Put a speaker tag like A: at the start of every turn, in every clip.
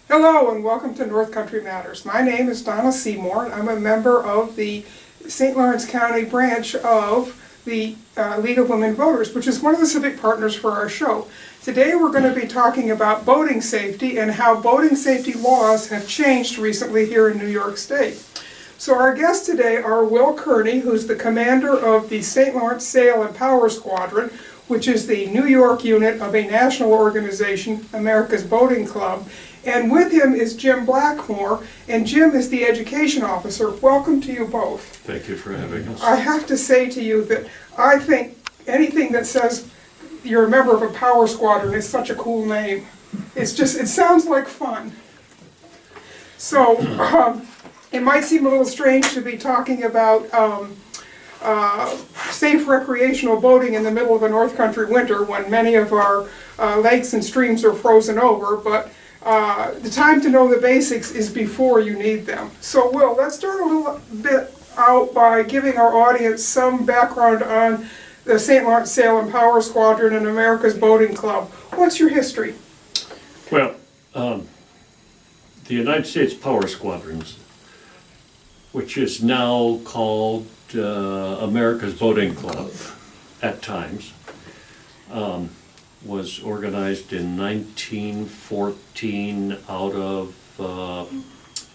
A: Hello and welcome to North Country Matters. My name is Donna Seymour and I'm a member of the St. Lawrence County branch of the League of Women Voters, which is one of the civic partners for our show. Today we're going to be talking about boating safety and how boating safety laws have changed recently here in New York State. So our guests today are Will Kirnie, who's the commander of the St. Lawrence Sail and Power Squadron, which is the New York unit of a national organization, America's Boating Club. And with him is Jim Blackmore, and Jim is the education officer. Welcome to you both.
B: Thank you for having us.
A: I have to say to you that I think anything that says you're a member of a power squadron is such a cool name. It sounds like fun. So it might seem a little strange to be talking about safe recreational boating in the middle of a North Country winter when many of our lakes and streams are frozen over, but the time to know the basics is before you need them. So Will, let's start a little bit out by giving our audience some background on the St. Lawrence Sail and Power Squadron and America's Boating Club. What's your history?
B: Well, the United States Power Squadrons, which is now called America's Boating Club at times, was organized in 1914 out of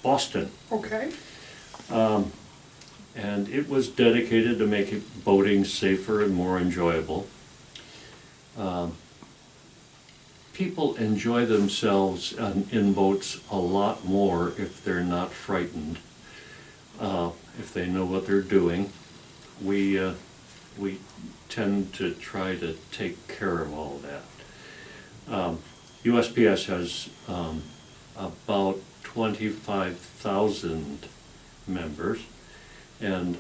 B: Boston.
A: Okay.
B: And it was dedicated to making boating safer and more enjoyable. People enjoy themselves in boats a lot more if they're not frightened, if they know what they're doing. We tend to try to take care of all that. USPS has about 25,000 members, and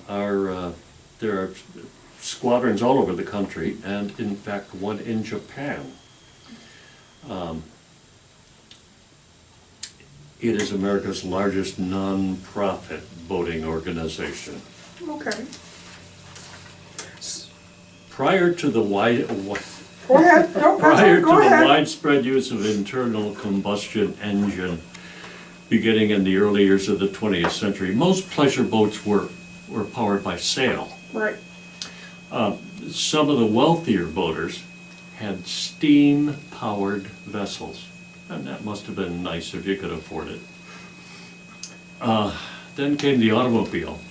B: there are squadrons all over the country, and in fact one in Japan. It is America's largest non-profit boating organization.
A: Okay.
B: Prior to the
A: Go ahead. No, go ahead.
B: widespread use of internal combustion engine beginning in the early years of the 20th century, most pleasure boats were powered by sail.
A: Right.
B: Some of the wealthier boaters had steam-powered vessels, and that must have been nice if you could afford it. Then came the automobile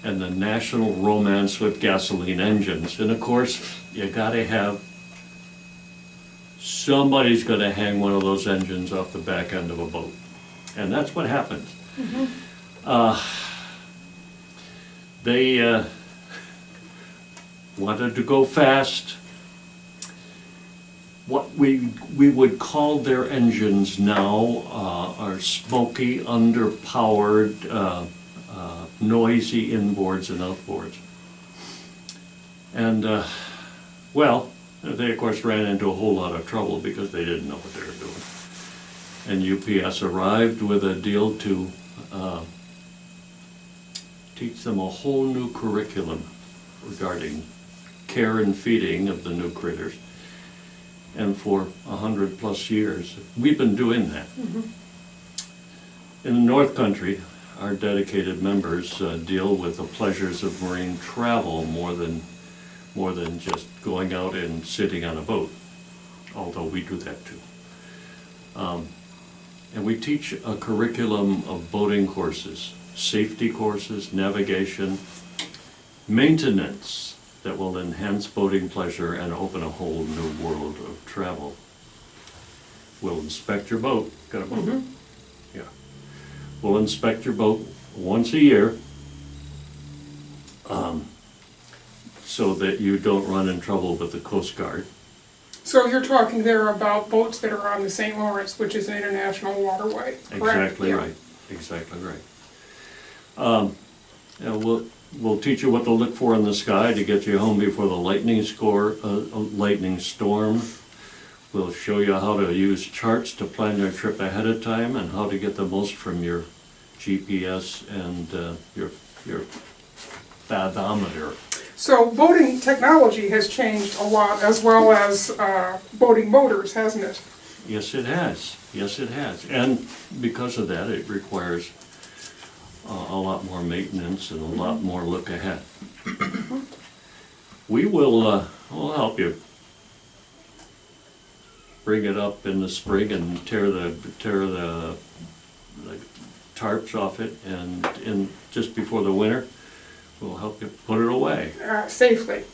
B: and the national romance with gasoline engines. And of course, you gotta have, somebody's gonna hang one of those engines off the back end of a boat. And that's what happened.
A: Mm-hmm.
B: They wanted to go fast. What we would call their engines now are smoky, underpowered, noisy inboards and outboards. And, well, they of course ran into a whole lot of trouble because they didn't know what they were doing. And UPS arrived with a deal to teach them a whole new curriculum regarding care and feeding of the new critters. And for 100+ years, we've been doing that.
A: Mm-hmm.
B: In the North Country, our dedicated members deal with the pleasures of marine travel more than just going out and sitting on a boat, although we do that too. And we teach a curriculum of boating courses, safety courses, navigation, maintenance that will enhance boating pleasure and open a whole new world of travel. We'll inspect your boat. Got a boat?
A: Mm-hmm.
B: Yeah. We'll inspect your boat once a year so that you don't run in trouble with the Coast Guard.
A: So you're talking there about boats that are on the St. Lawrence, which is an international waterway, correct?
B: Exactly
A: Yeah.
B: right. Exactly right. And we'll teach you what to look for in the sky to get you home before the lightning storm. We'll show you how to use charts to plan your trip ahead of time and how to get the most from your GPS and your fathometer.
A: So boating technology has changed a lot, as well as boating motors, hasn't it?
B: Yes, it has. Yes, it has. And because of that, it requires a lot more maintenance and a lot more look ahead. We will we'll help you bring it up in the spring and tear the tarps off it, and just before the winter, we'll help you put it away
A: Safely,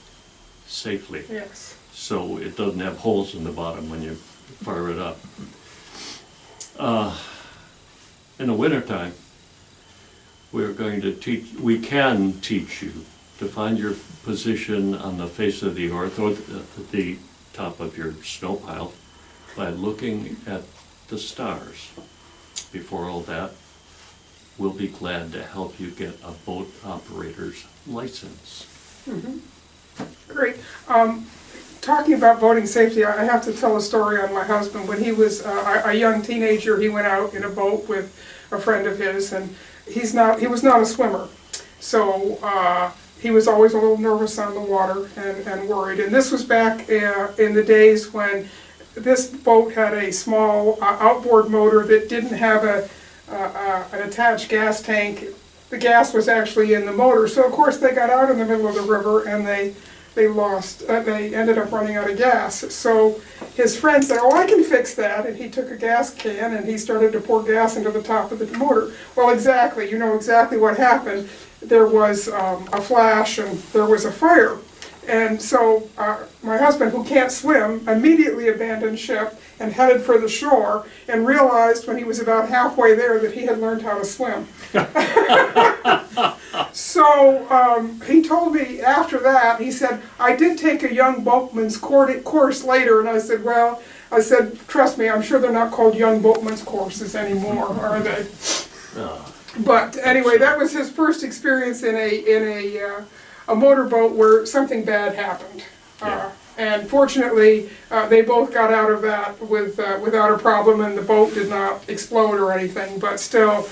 B: safely,
A: yes.
B: so it doesn't have holes in the bottom when you fire it up. In the wintertime, we can teach you to find your position on the face of the earth or the top of your snow pile by looking at the stars. Before all that, we'll be glad to help you get a boat operator's license.
A: Great. Talking about boating safety, I have to tell a story on my husband. When he was a young teenager, he went out in a boat with a friend of his, and he was not a swimmer. So he was always a little nervous on the water and worried. And this was back in the days when this boat had a small outboard motor that didn't have an attached gas tank. The gas was actually in the motor. So of course they got out in the middle of the river and they ended up running out of gas. So his friend said, "Oh, I can fix that." And he took a gas can and he started to pour gas into the top of the motor. Well, exactly, you know exactly what happened. There was a flash and there was a fire. And so my husband, who can't swim, immediately abandoned ship and headed for the shore, and realized when he was about halfway there that he had learned how to swim. So he told me after that, he said, "I did take a young boatman's course later," and I said, "Well," I said, "trust me, I'm sure they're not called young boatman's courses anymore, are they?" But anyway, that was his first experience in a motorboat where something bad happened.
B: Yeah.
A: And fortunately, they both got out of that without a problem, and the boat did not explode or anything. But still,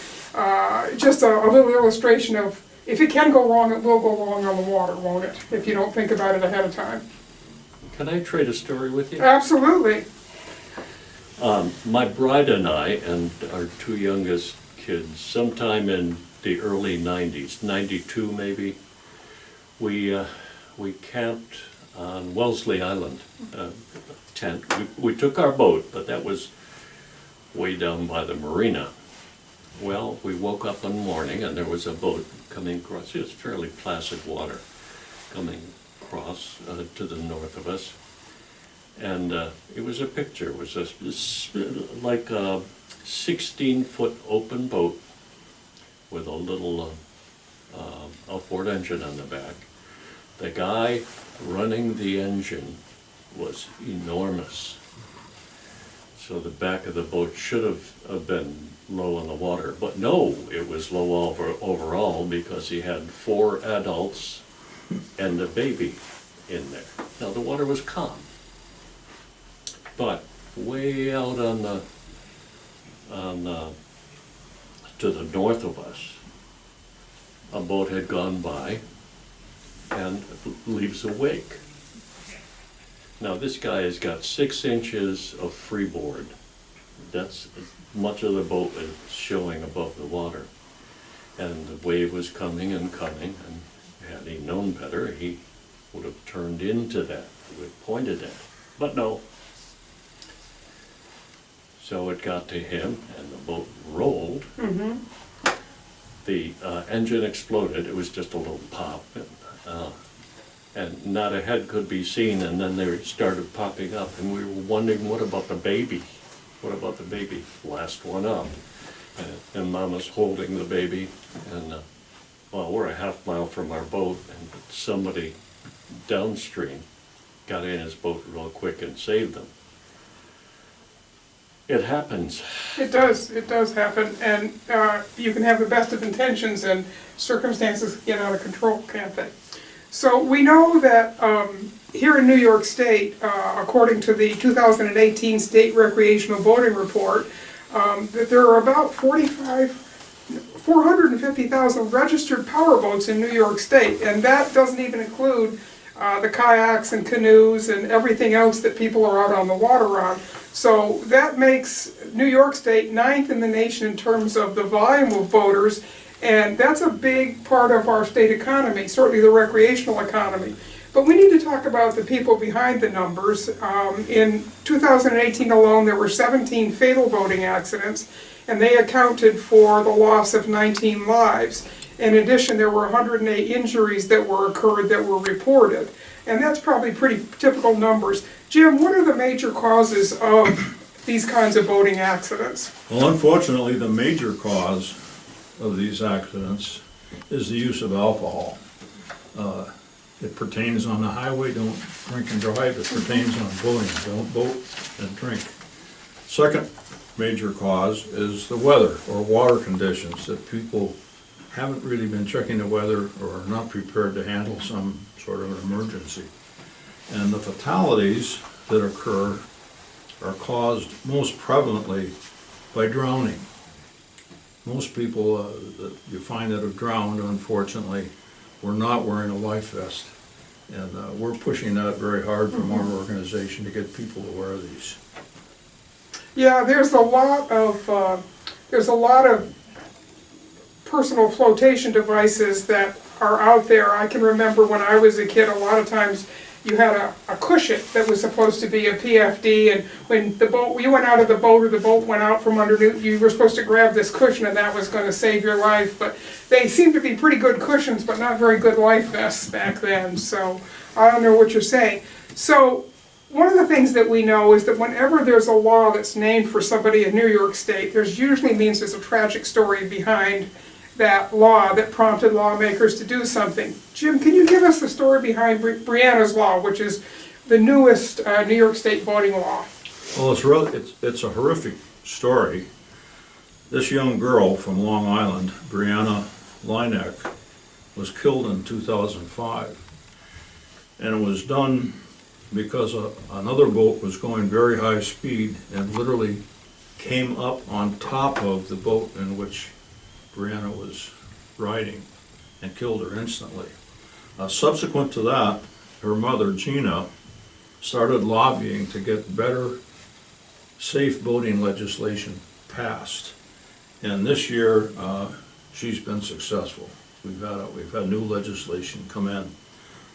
A: just a little illustration of, if it can go wrong, it will go wrong on the water, won't it? If you don't think about it ahead of time.
B: Can I trade a story with you?
A: Absolutely.
B: My bride and I, and our two youngest kids, sometime in the early 90s, 92 maybe, we camped on Wellesley Island, tent. We took our boat, but that was way down by the marina. Well, we woke up one morning and there was a boat coming across. It was fairly placid water coming across to the north of us. And it was a picture. It was like a 16-foot open boat with a little outboard engine on the back. The guy running the engine was enormous. So the back of the boat should have been low on the water, but no, it was low overall because he had 4 adults and a baby in there. Now the water was calm, but way out to the north of us, a boat had gone by and leaves a wake. Now this guy has got 6 inches of freeboard. That's much of the boat is showing above the water. And the wave was coming and coming, and had he known better, he would have turned into that. He would have pointed at it. But no. So it got to him, and the boat rolled.
A: Mm-hmm.
B: The engine exploded. It was just a little pop. And not a head could be seen, and then they started popping up, and we were wondering, what about the baby? What about the baby? Last one up. And Mama's holding the baby, and well, we're a half mile from our boat, and somebody downstream got in his boat real quick and saved them. It happens.
A: It does happen, and you can have the best of intentions and circumstances get out of control, can't they? So we know that here in New York State, according to the 2018 State Recreational Boating Report, that there are about 450,000 registered powerboats in New York State, and that doesn't even include the kayaks and canoes and everything else that people are out on the water on. So that makes New York State 9th in the nation in terms of the volume of boaters, and that's a big part of our state economy, certainly the recreational economy. But we need to talk about the people behind the numbers. In 2018 alone, there were 17 fatal boating accidents, and they accounted for the loss of 19 lives. In addition, there were 108 injuries that occurred that were reported. And that's probably pretty typical numbers. Jim, what are the major causes of these kinds of boating accidents?
C: Well, unfortunately, the major cause of these accidents is the use of alcohol. It pertains on the highway, don't drink and drive. It pertains on boating, don't boat and drink. Second major cause is the weather or water conditions, that people haven't really been checking the weather or are not prepared to handle some sort of an emergency. And the fatalities that occur are caused most prevalently by drowning. Most people that you find that have drowned, unfortunately, were not wearing a life vest. And we're pushing that very hard from our organization to get people to wear these.
A: Yeah, there's a lot of personal flotation devices that are out there. I can remember when I was a kid, a lot of times you had a cushion that was supposed to be a PFD, and when you went out of the boat or the boat went out from underneath, you were supposed to grab this cushion and that was going to save your life. But they seem to be pretty good cushions, but not very good life vests back then. So I don't know what you're saying. So one of the things that we know is that whenever there's a law that's named for somebody in New York State, there's usually means there's a tragic story behind that law that prompted lawmakers to do something. Jim, can you give us the story behind Brianna's law, which is the newest New York State boating law?
C: Well, it's a horrific story. This young girl from Long Island, Brianna Lineck, was killed in 2005. And it was done because another boat was going very high speed and literally came up on top of the boat in which Brianna was riding and killed her instantly. Subsequent to that, her mother, Gina, started lobbying to get better safe boating legislation passed. And this year, she's been successful. We've had new legislation come in.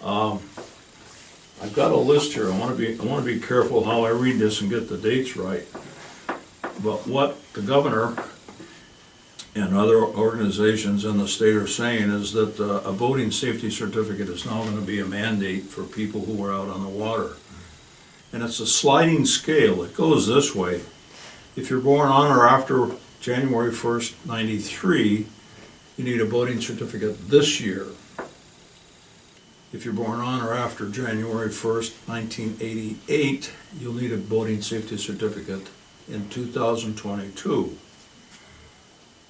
C: I've got a list here. I want to be careful how I read this and get the dates right. But what the governor and other organizations in the state are saying is that a boating safety certificate is now going to be a mandate for people who are out on the water. And it's a sliding scale. It goes this way. If you're born on or after January 1st, 93, you need a boating certificate this year. If you're born on or after January 1st, 1988, you'll need a boating safety certificate in 2022.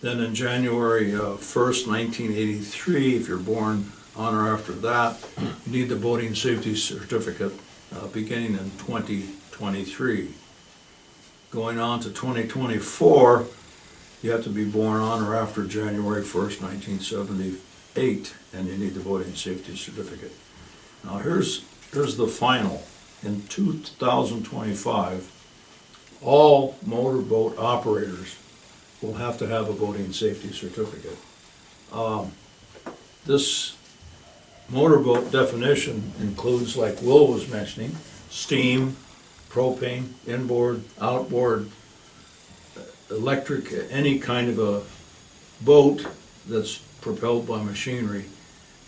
C: Then in January 1st, 1983, if you're born on or after that, you need the boating safety certificate beginning in 2023. Going on to 2024, you have to be born on or after January 1st, 1978, and you need the boating safety certificate. Now here's the final. In 2025, all motorboat operators will have to have a boating safety certificate. This motorboat definition includes, like Will was mentioning, steam, propane, inboard, outboard, electric, any kind of a boat that's propelled by machinery.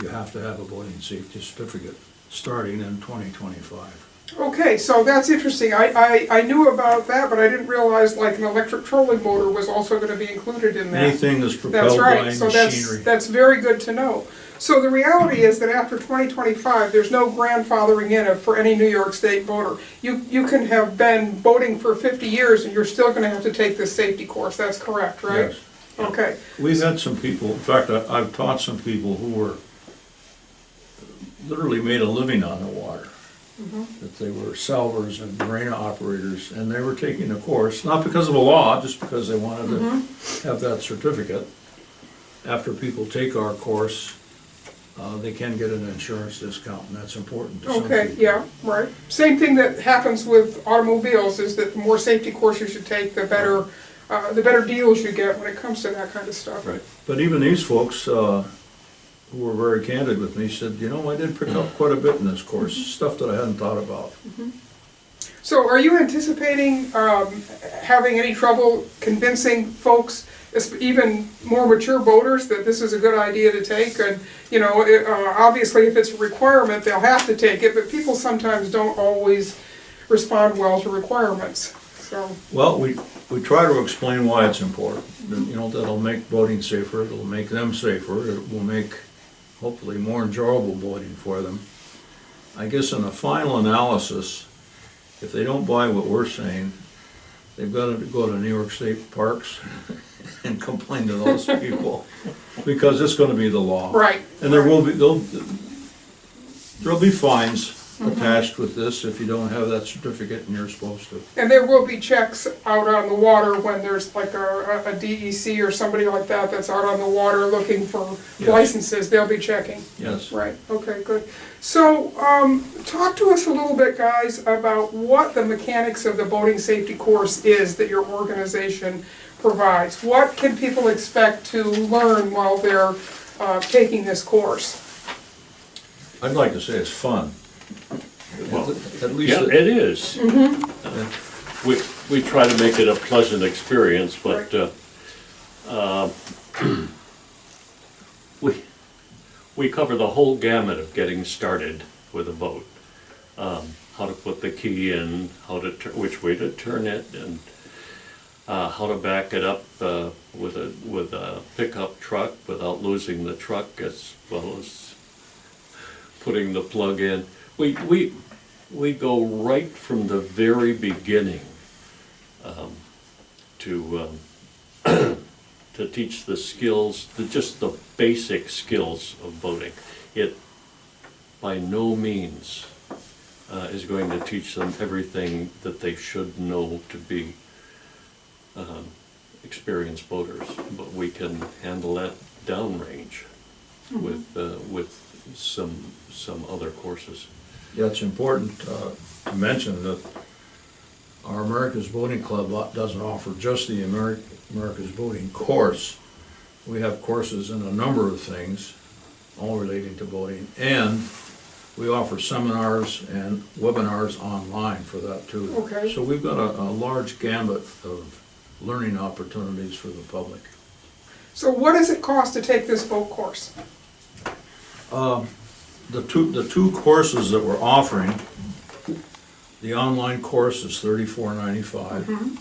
C: You have to have a boating safety certificate starting in 2025.
A: Okay, so that's interesting. I knew about that, but I didn't realize like an electric trolling motor was also going to be included in that.
C: Anything that's propelled
A: That's right.
C: by
A: So
C: machinery.
A: that's very good to know. So the reality is that after 2025, there's no grandfathering in for any New York State boater. You can have been boating for 50 years and you're still going to have to take this safety course. That's correct, right?
C: Yes.
A: Okay.
C: We've had some people, in fact, I've taught some people who were literally made a living on the water. That they were salvors and marina operators, and they were taking the course, not because of a law, just because they wanted to have that certificate. After people take our course, they can get an insurance discount, and that's important to some
A: Okay,
C: people.
A: yeah, right. Same thing that happens with automobiles, is that the more safety courses you take, the better deals you get when it comes to that kind of stuff.
B: Right.
C: But even these folks, who were very candid with me, said, you know, I did pick up quite a bit in this course, stuff that I hadn't thought about.
A: So are you anticipating having any trouble convincing folks, even more mature boaters, that this is a good idea to take? And, you know, obviously if it's a requirement, they'll have to take it, but people sometimes don't always respond well to requirements, so.
C: Well, we try to explain why it's important. You know, that'll make boating safer, it'll make them safer, it will make, hopefully, more enjoyable boating for them. I guess in a final analysis, if they don't buy what we're saying, they've got to go to New York State Parks and complain to those people, because it's going to be the law.
A: Right.
C: And there will be, there'll be fines attached with this if you don't have that certificate and you're supposed to.
A: And there will be checks out on the water when there's like a DEC or somebody like that that's out on the water looking for
C: Yes.
A: licenses, they'll be checking.
C: Yes.
A: Right, okay, good. So, talk to us a little bit, guys, about what the mechanics of the boating safety course is that your organization provides. What can people expect to learn while they're taking this course?
C: I'd like to say it's fun.
B: Well,
C: At least.
B: Yeah, it is. We try to make it a pleasant experience, but we cover the whole gamut of getting started with a boat. How to put the key in, which way to turn it, and how to back it up with a pickup truck without losing the truck, as well as putting the plug in. We go right from the very beginning to teach the skills, just the basic skills of boating. It by no means is going to teach them everything that they should know to be experienced boaters, but we can handle that downrange with some other courses.
C: Yeah, it's important to mention that our America's Boating Club doesn't offer just the America's Boating course. We have courses in a number of things, all relating to boating, and we offer seminars and webinars online for that too.
A: Okay.
C: So we've got a large gamut of learning opportunities for the public.
A: So what does it cost to take this boat course?
C: The two courses that we're offering, the online course is $34.95.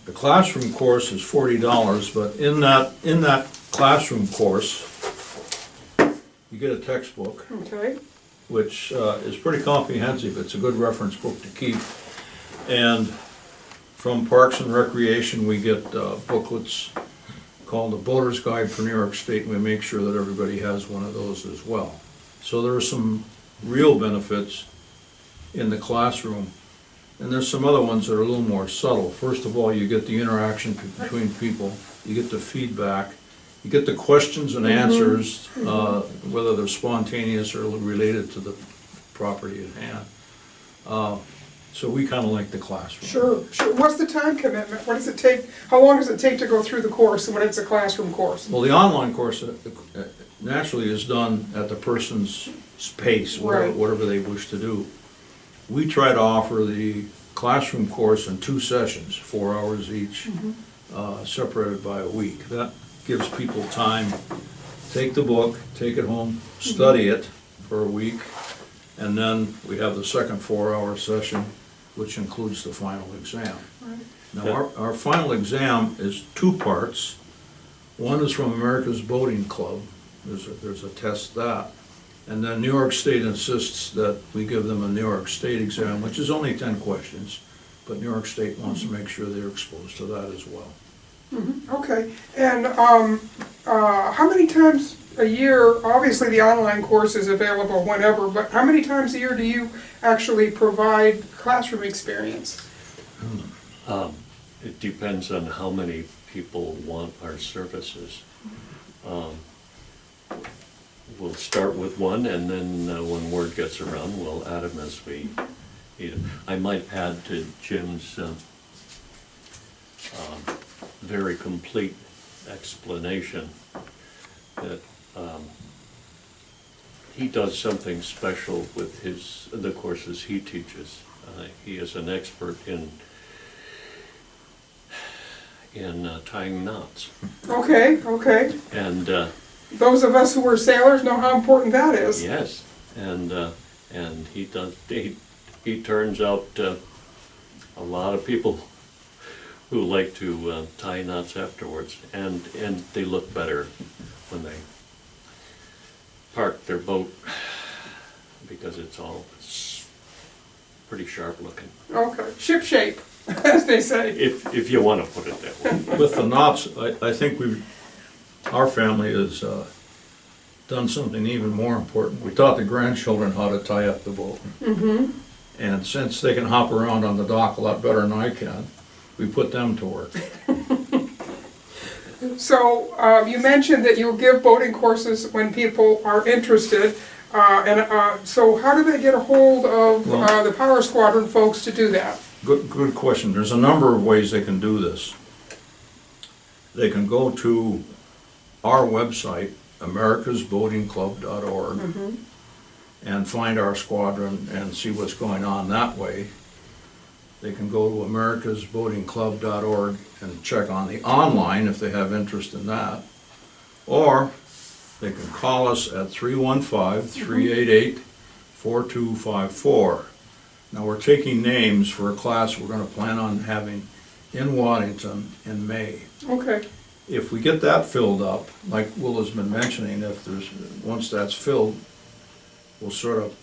C: The classroom course is $40, but in that classroom course, you get a textbook,
A: Okay,
C: which is pretty comprehensive. It's a good reference book to keep. And from Parks and Recreation, we get booklets called The Boater's Guide for New York State, and we make sure that everybody has one of those as well. So there are some real benefits in the classroom, and there's some other ones that are a little more subtle. First of all, you get the interaction between people, you get the feedback, you get the questions and answers, whether they're spontaneous or related to the property at hand. So we kind of like the classroom.
A: sure. What's the time commitment? What does it take, how long does it take to go through the course when it's a classroom course?
C: Well, the online course naturally is done at the person's pace,
A: Right.
C: whatever they wish to do. We try to offer the classroom course in 2 sessions, 4 hours each, separated by a week. That gives people time, take the book, take it home, study it for a week, and then we have the second 4-hour session, which includes the final exam.
A: Right.
C: Now, our final exam is 2 parts. One is from America's Boating Club. There's a test that. And then New York State insists that we give them a New York State exam, which is only 10 questions, but New York State wants to make sure they're exposed to that as well.
A: Okay, and how many times a year, obviously the online course is available whenever, but how many times a year do you actually provide classroom experience?
B: It depends on how many people want our services. we'll start with one, and then when word gets around, we'll add them as we need them. I might add to Jim's very complete explanation that he does something special with the courses he teaches. He is an expert in tying knots.
A: Okay, okay.
B: And
A: Those of us who were sailors know how important that is.
B: yes, and he does. He turns out a lot of people who like to tie knots afterwards, and they look better when they park their boat because it's all pretty sharp looking.
A: Okay, ship shape, as they say.
B: If you want to put it that way.
C: With the knots, I think our family has done something even more important. We taught the grandchildren how to tie up the boat.
A: Mm-hmm.
C: And since they can hop around on the dock a lot better than I can, we put them to work.
A: So you mentioned that you give boating courses when people are interested. So how do they get a hold of the Power Squadron folks to do that?
C: Good question. There's a number of ways they can do this. They can go to our website, americasboatingclub.org,
A: Mm-hmm.
C: and find our squadron and see what's going on that way. They can go to americasboatingclub.org and check on the online if they have interest in that. Or they can call us at 315-388-4254. Now we're taking names for a class we're going to plan on having in Waddington in May.
A: Okay.
C: If we get that filled up, like Will has been mentioning, once that's filled, we'll sort of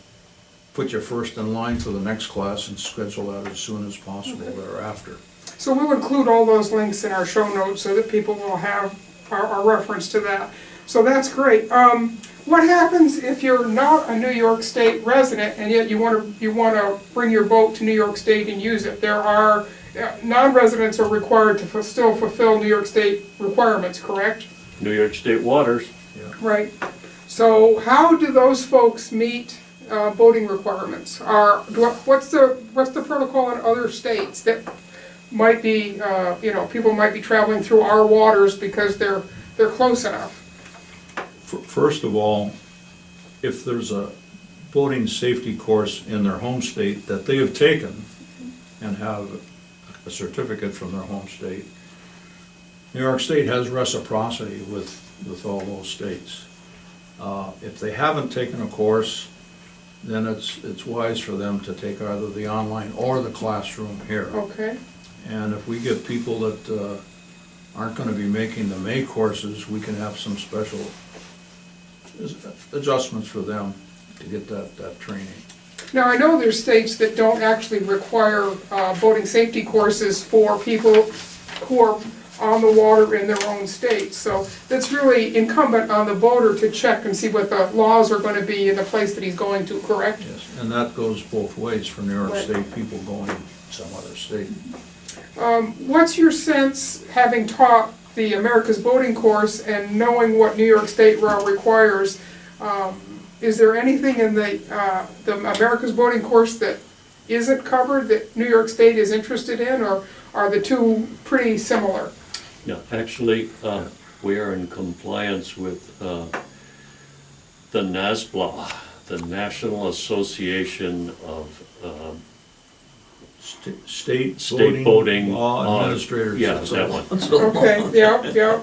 C: put you first in line for the next class and schedule that as soon as possible thereafter.
A: So we'll include all those links in our show notes so that people will have a reference to that. So that's great. What happens if you're not a New York State resident and yet you want to bring your boat to New York State and use it? There are non-residents are required to still fulfill New York State requirements, correct?
B: New York State waters.
C: Yeah.
A: Right. So how do those folks meet boating requirements? What's the protocol in other states that might be people might be traveling through our waters because they're close enough?
C: First of all, if there's a boating safety course in their home state that they have taken and have a certificate from their home state, New York State has reciprocity with all those states. If they haven't taken a course, then it's wise for them to take either the online or the classroom here.
A: Okay.
C: And if we get people that aren't going to be making the May courses, we can have some special adjustments for them to get that training.
A: Now, I know there's states that don't actually require boating safety courses for people who are on the water in their own state. So it's really incumbent on the boater to check and see what the laws are going to be in the place that he's going to, correct?
C: Yes, and that goes both ways for New York
A: Right.
C: State people going some other state.
A: What's your sense, having taught the America's Boating course and knowing what New York State law requires, is there anything in the America's Boating course that isn't covered that New York State is interested in, or are the two pretty similar?
B: No, actually, we are in compliance with the NASBLA, the National Association of
C: State
B: Boating
C: Law Administrators.
B: Yeah,
C: That's
B: that
C: all.
B: one.
A: Okay, yeah.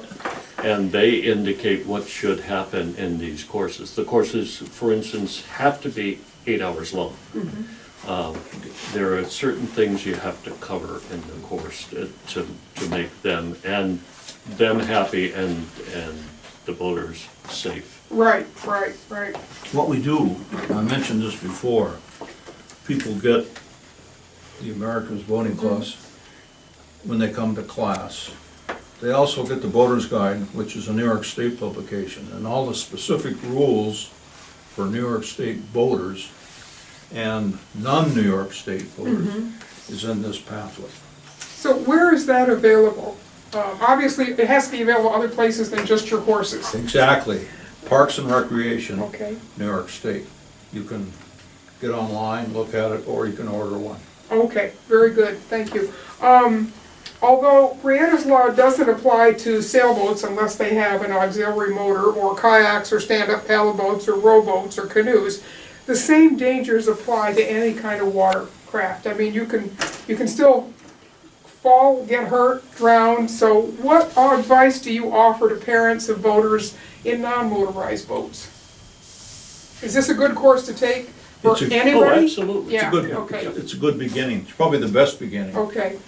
B: And they indicate what should happen in these courses. The courses, for instance, have to be 8 hours long. There are certain things you have to cover in the course to make them happy and the boaters safe.
A: Right.
C: What we do, I mentioned this before, people get the America's Boating class when they come to class. They also get the Boater's Guide, which is a New York State publication, and all the specific rules for New York State boaters and non-New York State boaters is in this pamphlet.
A: So where is that available? Obviously, it has to be available other places than just your courses.
C: Exactly. Parks and Recreation,
A: Okay,
C: New York State. You can get online, look at it, or you can order one.
A: okay, very good, thank you. Although Brianna's law doesn't apply to sailboats unless they have an auxiliary motor, or kayaks, or stand-up paddle boats, or rowboats, or canoes, the same dangers apply to any kind of watercraft. I mean, you can still fall, get hurt, drown, so what advice do you offer to parents of boaters in non-motorized boats? Is this a good course to take for
C: It's a-
A: anybody?
B: Oh, absolutely.
A: Yeah,
C: Good,
A: okay,
C: it's a good beginning. It's probably the best beginning.
A: okay.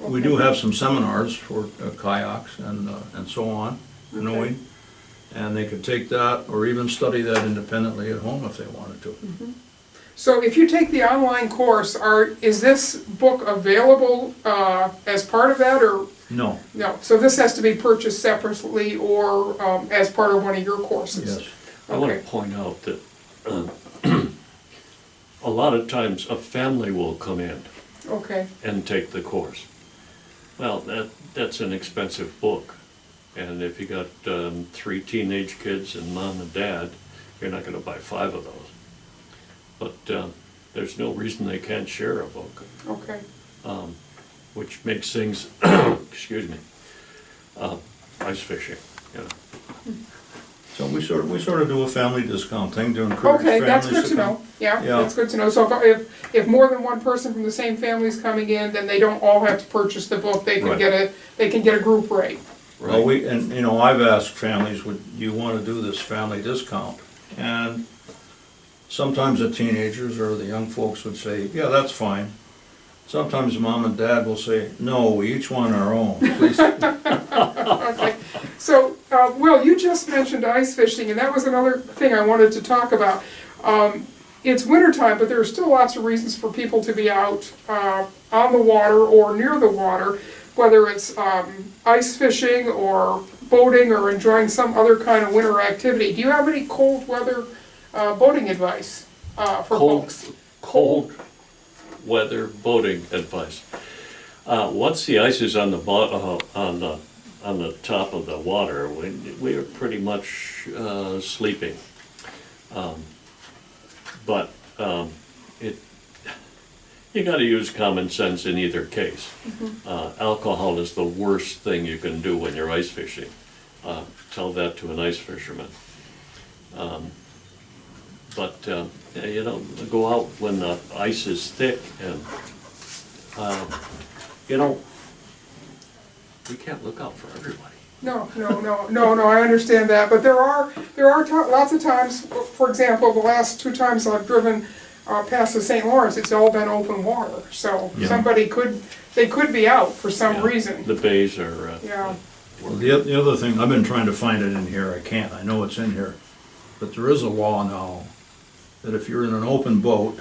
C: We do have some seminars for kayaks and so on, canoeing. And they could take that or even study that independently at home if they wanted to.
A: So if you take the online course, is this book available as part of that, or
C: No,
A: no? So this has to be purchased separately or as part of one of your courses?
C: yes.
B: I want
A: Okay.
B: to point out that a lot of times a family will come in
A: Okay,
B: and take the course. Well, that's an expensive book. And if you got 3 teenage kids and mom and dad, you're not gonna buy 5 of those. But there's no reason they can't share a book,
A: okay,
B: which makes things, excuse me, ice fishing, you know.
C: So we sort of do a family discount thing to encourage
A: okay,
C: families
A: that's
C: to
A: good to
C: come.
A: know, yeah,
C: Yeah.
A: that's good to know. So if more than one person from the same family is coming in, then they don't all have to purchase the book, they can
C: Right.
A: get a group rate.
C: Well, I've asked families, would you want to do this family discount? And sometimes the teenagers or the young folks would say, yeah, that's fine. Sometimes mom and dad will say, no, we each want our own, please.
A: Okay, so, Will, you just mentioned ice fishing, and that was another thing I wanted to talk about. It's wintertime, but there are still lots of reasons for people to be out on the water or near the water, whether it's ice fishing or boating or enjoying some other kind of winter activity. Do you have any cold weather boating advice for folks?
B: Cold weather boating advice. Once the ice is on the top of the water, we are pretty much sleeping. But you got to use common sense in either case. Alcohol is the worst thing you can do when you're ice fishing. Tell that to an ice fisherman. But go out when the ice is thick, and we can't look out for everybody.
A: No, I understand that, but there are lots of times, for example, the last 2 times I've driven past the St. Lawrence, it's all been open water, so
C: Yeah.
A: somebody could be out for some
B: Yeah,
A: reason.
B: The bays are.
A: Yeah,
C: Well, the other thing, I've been trying to find it in here, I can't, I know it's in here, but there is a law now that if you're in an open boat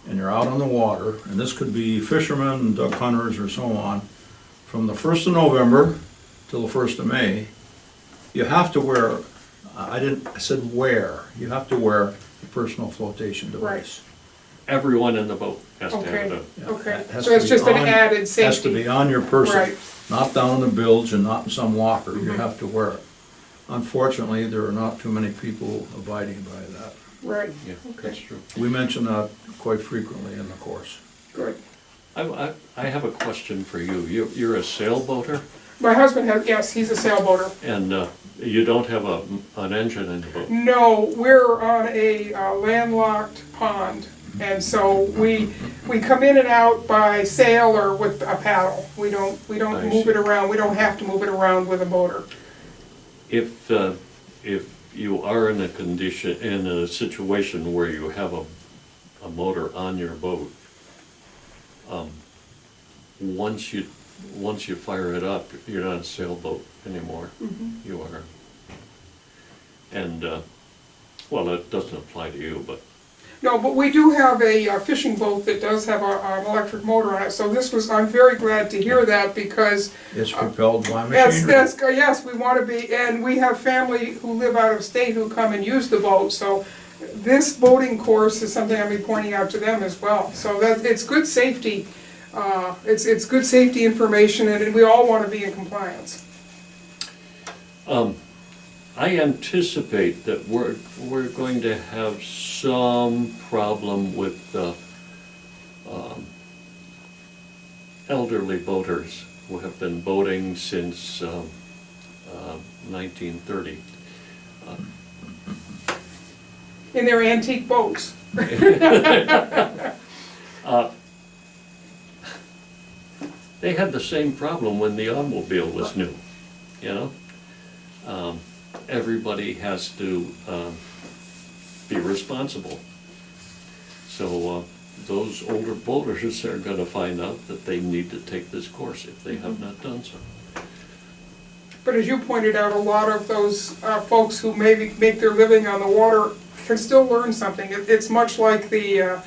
C: and you're out on the water, and this could be fishermen, duck hunters, or so on, from the 1st of November till the 1st of May, you have to wear, I said wear, you have to wear a personal flotation device.
B: Everyone in the boat has to have
A: okay,
B: it.
C: Yeah,
A: okay.
C: it has
A: So
C: to
A: it's
C: be
A: just an
C: on-
A: added safety.
C: Has to be on your person,
A: Right.
C: not down in the bilge and not in some locker, you
A: Mhm.
C: have to wear it. Unfortunately, there are not too many people abiding by that.
A: Right,
B: Yeah, that's
A: okay,
B: true.
C: We mention that quite frequently in the course.
A: good.
B: I have a question for you. You're a sailboater,
A: My husband yes, he's a sailboater.
B: and you don't have an engine in the boat.
A: No, we're on a landlocked pond, and so we come in and out by sail or with a paddle. We don't
B: I
A: move
B: see.
A: it around, we don't have to move it around with a motor.
B: If you are in a situation where you have a motor on your boat, once you fire it up, you're not a sailboat anymore. You are. And well, that doesn't apply to you, but
A: No, but we do have a fishing boat that does have an electric motor on it, so I'm very glad to hear that, because
C: It's propelled by machinery.
A: yes, we want to be, and we have family who live out of state who come and use the boat, so this boating course is something I'll be pointing out to them as well. So it's good safety, it's good safety information, and we all want to be in compliance.
B: I anticipate that we're going to have some problem with elderly boaters who have been boating since 1930.
A: In their antique boats.
B: They had the same problem when the automobile was new, you know? Everybody has to be responsible. So those older boaters are gonna find out that they need to take this course if they have not done so.
A: But as you pointed out, a lot of those folks who maybe make their living on the water can still learn something. It's much like the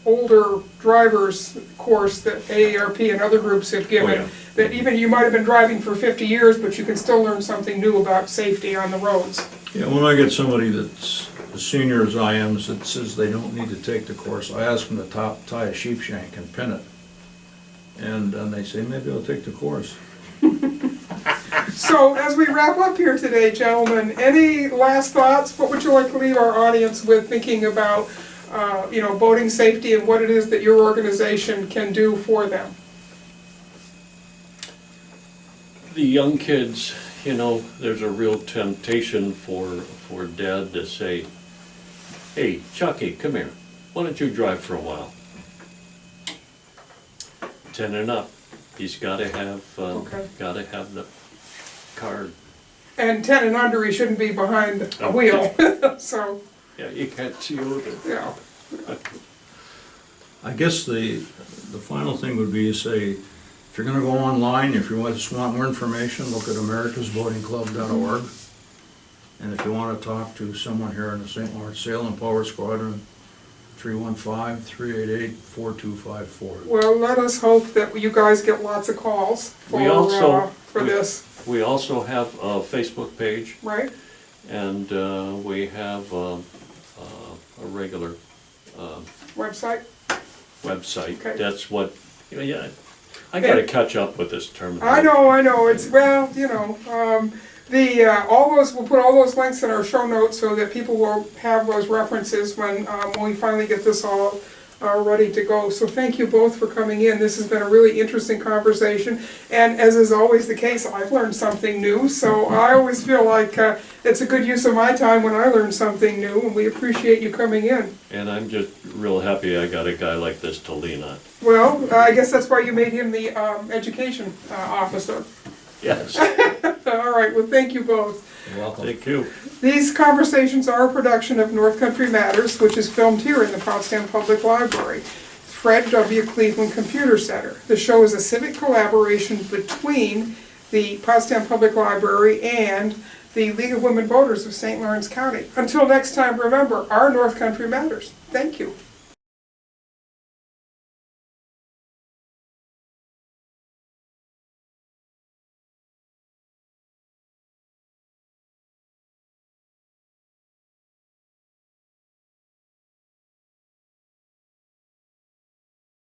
A: older drivers course that AARP and other groups have given.
B: Oh, yeah.
A: That even you might have been driving for 50 years, but you can still learn something new about safety on the roads.
C: Yeah, when I get somebody that's as senior as I am that says they don't need to take the course, I ask them to tie a sheep shank and pin it. And then they say, maybe I'll take the course.
A: So as we wrap up here today, gentlemen, any last thoughts? What would you like to leave our audience with thinking about boating safety and what it is that your organization can do for them?
B: The young kids, there's a real temptation for dad to say, hey, Chucky, come here. Why don't you drive for a while? 10 and up. He's gotta have the card.
A: And 10 and under, he shouldn't be behind a wheel. So,
B: Yeah, you can't see over.
A: yeah.
C: I guess the final thing would be to say, if you're gonna go online, if you just want more information, look at americasboatingclub.org. And if you wanna talk to someone here in the St. Lawrence Sail and Power Squadron, 315-388-4254.
A: Well, let us hope that you guys get lots of calls for this,
B: We also have a Facebook page,
A: right?
B: and we have a regular
A: Website?
B: website.
A: Okay.
B: That's what, I gotta catch up with this terminology.
A: I know, it's, well, we'll put all those links in our show notes so that people will have those references when we finally get this all ready to go. So thank you both for coming in. This has been a really interesting conversation, and as is always the case, I've learned something new, so I always feel like it's a good use of my time when I learn something new, and we appreciate you coming in.
B: And I'm just real happy I got a guy like this to lean on.
A: Well, I guess that's why you made him the education officer.
B: Yes.
A: All right, well, thank you both.
C: You're welcome.
B: Thank you.
A: These conversations are a production of North Country Matters, which is filmed here in the Potsdam Public Library, Fred W. Cleveland Computer Center. The show is a civic collaboration between the Potsdam Public Library and the League of Women Voters of St. Lawrence County. Until next time, remember, our North Country matters. Thank you.